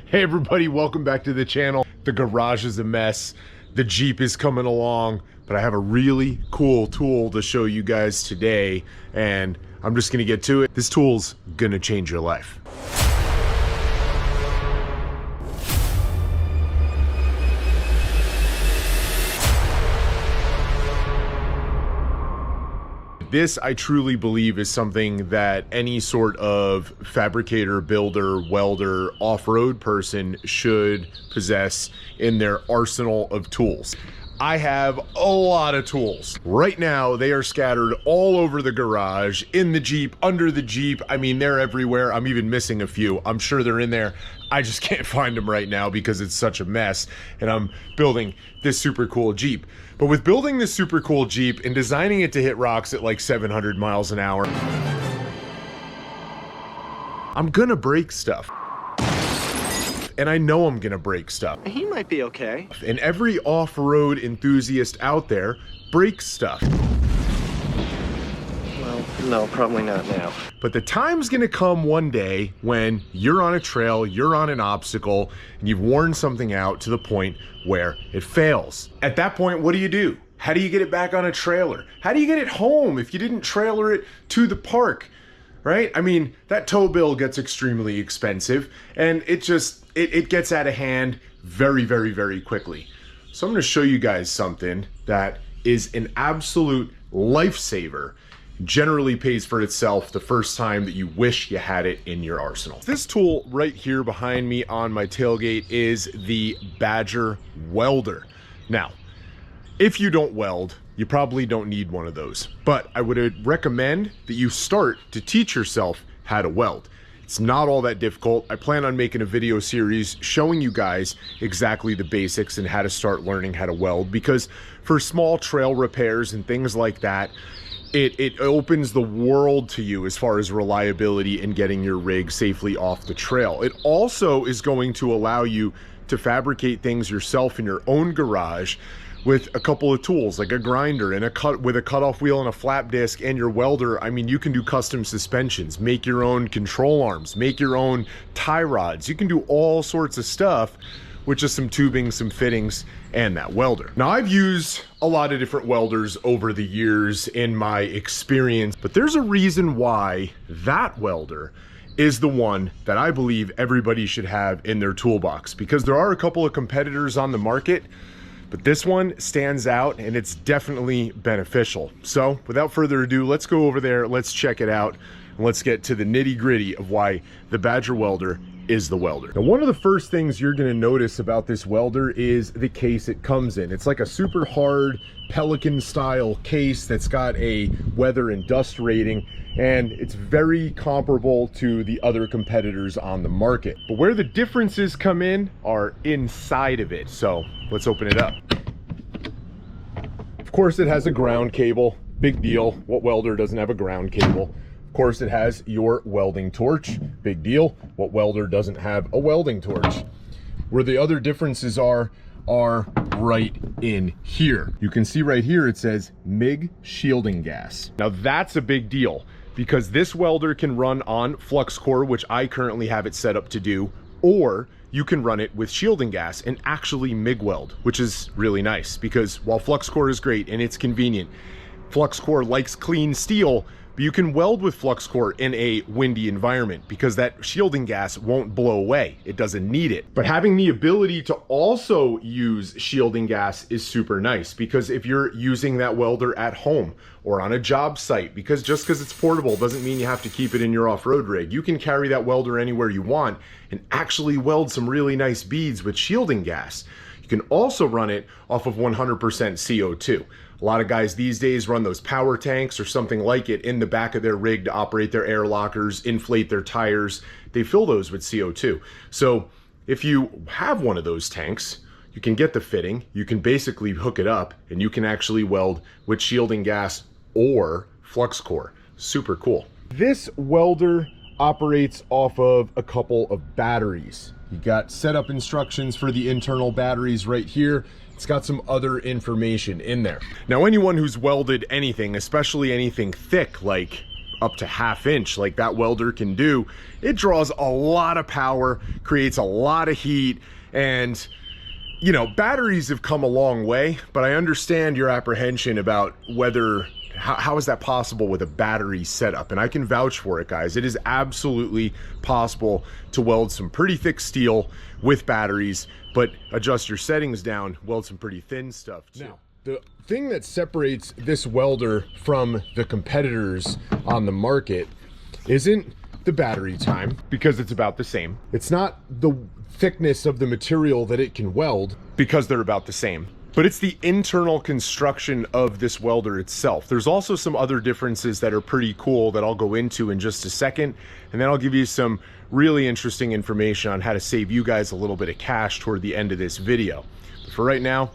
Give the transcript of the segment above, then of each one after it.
Hey everybody, welcome back to the channel. The garage is a mess. The Jeep is coming along, but I have a really cool tool to show you guys today, and I'm just gonna get to it. This tool's gonna change your life. This, I truly believe, is something that any sort of fabricator, builder, welder, off-road person should possess in their arsenal of tools. I have a lot of tools. Right now, they are scattered all over the garage, in the Jeep, under the Jeep. I mean, they're everywhere. I'm even missing a few. I'm sure they're in there. I just can't find them right now because it's such a mess, and I'm building this super cool Jeep. But with building this super cool Jeep and designing it to hit rocks at like 700 miles an hour, I'm gonna break stuff. And I know I'm gonna break stuff. He might be okay. And every off-road enthusiast out there breaks stuff. Well, no, probably not now. But the time's gonna come one day when you're on a trail, you're on an obstacle, and you've worn something out to the point where it fails. At that point, what do? How do you get it back on a trailer? How do you get it home if you didn't trailer it to the park? Right? I mean, that tow bill gets extremely expensive, and it gets out of hand very, very, very quickly. So I'm gonna show you guys something that is an absolute lifesaver. Generally pays for itself the first time that you wish you had it in your arsenal. This tool right here behind me on my tailgate is the Badger Welder. Now, if you don't weld, you probably don't need one of those, but I would recommend that you start to teach yourself how to weld. It's not all that difficult. I plan on making a video series showing you guys exactly the basics and how to start learning how to weld, because for small trail repairs and things like that, it opens the world to you as far as reliability and getting your rig safely off the trail. It also is going to allow you to fabricate things yourself in your own garage with a couple of tools like a grinder and with a cutoff wheel and a flap disc and your welder. I mean, you can do custom suspensions, make your own control arms, make your own tie rods. You can do all sorts of stuff with just some tubing, some fittings, and that welder. Now, I've used a lot of different welders over the years in my experience, but there's a reason why that welder is the one that I believe everybody should have in their toolbox, because there are a couple of competitors on the market, but this one stands out and it's definitely beneficial. So without further ado, let's go over there, let's check it out, and let's get to the nitty-gritty of why the Badger Welder is the welder. Now, one of the first things you're going to notice about this welder is the case it comes in. It's like a super hard Pelican style case that's got a weather and dust rating, and it's very comparable to the other competitors on the market. But where the differences come in are inside of it. So let's open it up. Of course, it has a ground cable. Big deal. What welder doesn't have a ground cable? Of course, it has your welding torch. Big deal. What welder doesn't have a welding torch? Where the other differences are right in here. You can see right here it says MIG shielding gas. Now that's a big deal, because this welder can run on flux core, which I currently have it set up to do, or you can run it with shielding gas and actually MIG weld, which is really nice, because while flux core is great and it's convenient, flux core likes clean steel, but you can weld with flux core in a windy environment because that shielding gas won't blow away. It doesn't need it. But having the ability to also use shielding gas is super nice, because if you're using that welder at home or on a job site, because just because it's portable doesn't mean you have to keep it in your off-road rig. You can carry that welder anywhere you want and actually weld some really nice beads with shielding gas. You can also run it off of 100% CO2. A lot of guys these days run those power tanks or something like it in the back of their rig to operate their air lockers, inflate their tires. They fill those with CO2. So if you have one of those tanks, you can get the fitting, you can basically hook it up, and you can actually weld with shielding gas or flux core. Super cool. This welder operates off of a couple of batteries. You got setup instructions for the internal batteries right here. It's got some other information in there. Now, anyone who's welded anything, especially anything thick like up to 1/2 inch like that welder can do, it draws a lot of power, creates a lot of heat, and you know, batteries have come a long way, but I understand your apprehension about whether, how is that possible with a battery setup? And I can vouch for it, guys. It is absolutely possible to weld some pretty thick steel with batteries, but adjust your settings down, weld some pretty thin stuff too. Now, the thing that separates this welder from the competitors on the market isn't the battery time, because it's about the same. It's not the thickness of the material that it can weld, because they're about the same. But it's the internal construction of this welder itself. There's also some other differences that are pretty cool that I'll go into in just a second, and then I'll give you some really interesting information on how to save you guys a little bit of cash toward the end of this video. But for right now,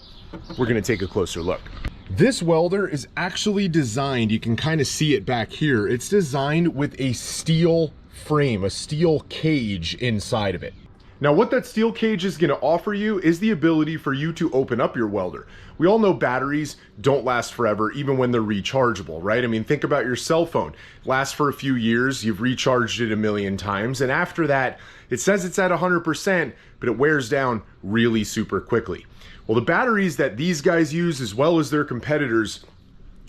we're gonna take a closer look. This welder is actually designed, you can kind of see it back here, it's designed with a steel frame, a steel cage inside of it. Now, what that steel cage is gonna offer you is the ability for you to open up your welder. We all know batteries don't last forever, even when they're rechargeable, right? I mean, think about your cell phone. It lasts for a few years, you've recharged it a million times, and after that, it says it's at 100%, but it wears down really super quickly. Well, the batteries that these guys use, as well as their competitors,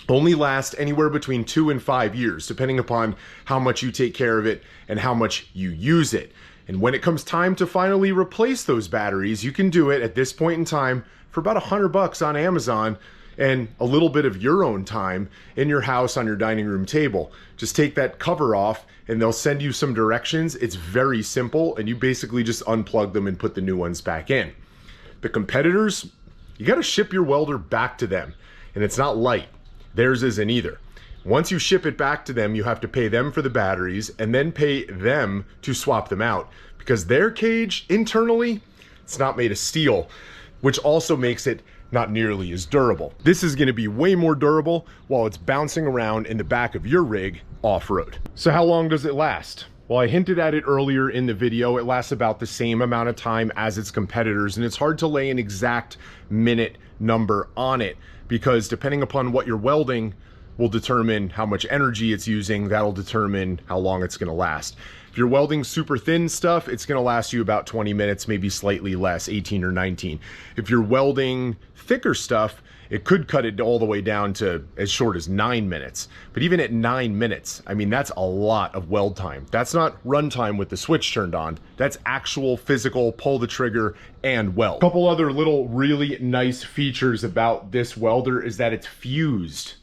only last anywhere between 2 and 5 years, depending upon how much you take care of it and how much you use it. And when it comes time to finally replace those batteries, you can do it at this point in time for about $100 on Amazon and a little bit of your own time in your house on your dining room table. Just take that cover off and they'll send you some directions. It's very simple, and you basically just unplug them and put the new ones back in. The competitors, you got to ship your welder back to them, and it's not light. Theirs isn't either. Once you ship it back to them, you have to pay them for the batteries and then pay them to swap them out, because their cage internally, it's not made of steel, which also makes it not nearly as durable. This is going to be way more durable while it's bouncing around in the back of your rig off-road. So how long does it last? Well, I hinted at it earlier in the video. It lasts about the same amount of time as its competitors, and it's hard to lay an exact minute number on it, because depending upon what you're welding will determine how much energy it's using. That'll determine how long it's gonna last. If you're welding super thin stuff, it's gonna last you about 20 minutes, maybe slightly less, 18 or 19. If you're welding thicker stuff, it could cut it all the way down to as short as 9 minutes. But even at 9 minutes, I mean, that's a lot of weld time. That's not run time with the switch turned on. That's actual physical pull the trigger and weld. A couple other little really nice features about this welder is that it's fused.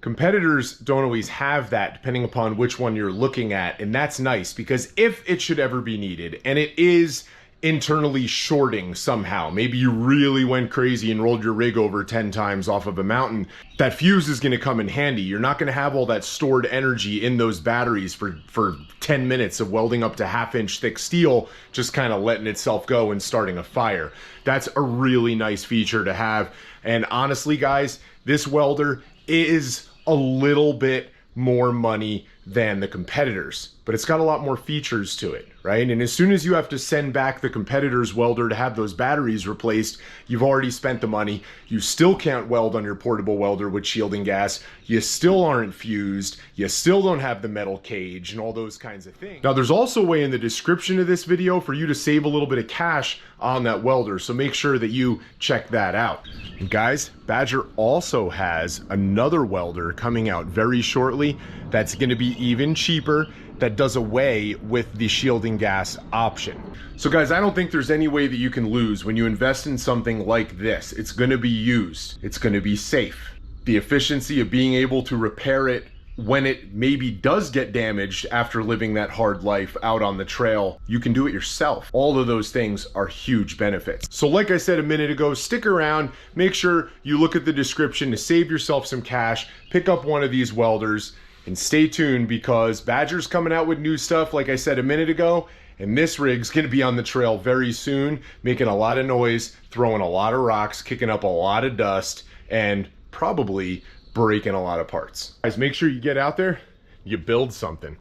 Competitors don't always have that, depending upon which one you're looking at, and that's nice, because if it should ever be needed, and it is internally shorting somehow, maybe you really went crazy and rolled your rig over 10 times off of a mountain, that fuse is going to come in handy. You're not going to have all that stored energy in those batteries for 10 minutes of welding up to 1/2 inch thick steel, just kind of letting itself go and starting a fire. That's a really nice feature to have. And honestly, guys, this welder is a little bit more money than the competitors, but it's got a lot more features to it, right? And as soon as you have to send back the competitor's welder to have those batteries replaced, you've already spent the money. You still can't weld on your portable welder with shielding gas. You still aren't fused. You still don't have the metal cage and all those kinds of things. Now, there's also a way in the description of this video for you to save a little bit of cash on that welder, so make sure that you check that out. And guys, Badger also has another welder coming out very shortly that's going to be even cheaper, that does away with the shielding gas option. So guys, I don't think there's any way that you can lose when you invest in something like this. It's going to be used. It's going to be safe. The efficiency of being able to repair it when it maybe does get damaged after living that hard life out on the trail, you can do it yourself. All of those things are huge benefits. So like I said a minute ago, stick around, make sure you look at the description to save yourself some cash, pick up one of these welders, and stay tuned, because Badger's coming out with new stuff, like I said a minute ago, and this rig's gonna be on the trail very soon, making a lot of noise, throwing a lot of rocks, kicking up a lot of dust, and probably breaking a lot of parts. Guys, make sure you get out there, you build something.